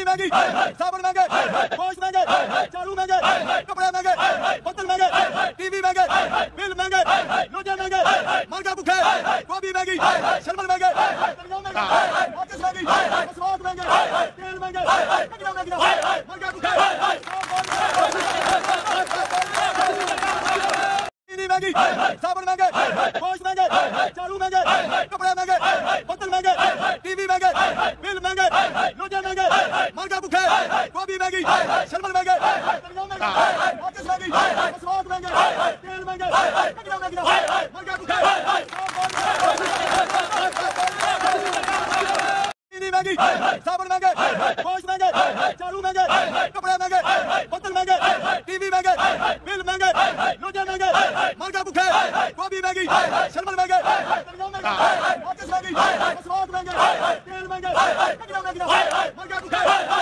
महंगी, साबुन महंगे, गोश्त महंगे, चारू महंगे, कपड़े महंगे, बोतल महंगे, टीवी महंगे, बिल महंगे, रोजे महंगे, मुर्गा भूखे, गोभी महंगी, शलमल महंगे, आतिश महंगी, मसवाक महंगे, तेल महंगे, मुर्गा भूखे, महंगी, साबुन महंगे, गोश्त महंगे, चारू महंगे, कपड़े महंगे, बोतल महंगे, टीवी महंगे, बिल महंगे, रोजे महंगे, मुर्गा भूखे, गोभी महंगी, शलमल महंगे, आतिश महंगी, मसवाक महंगे, तेल महंगे, मुर्गा भूखे, महंगी, साबुन महंगे, गोश्त महंगे, चारू महंगे, कपड़े महंगे, बोतल महंगे, टीवी महंगे, बिल महंगे, रोजे महंगे, मुर्गा भूखे, गोभी महंगी, शलमल महंगे, आतिश महंगी, मसवाक महंगे, तेल महंगे, मुर्गा भूखे।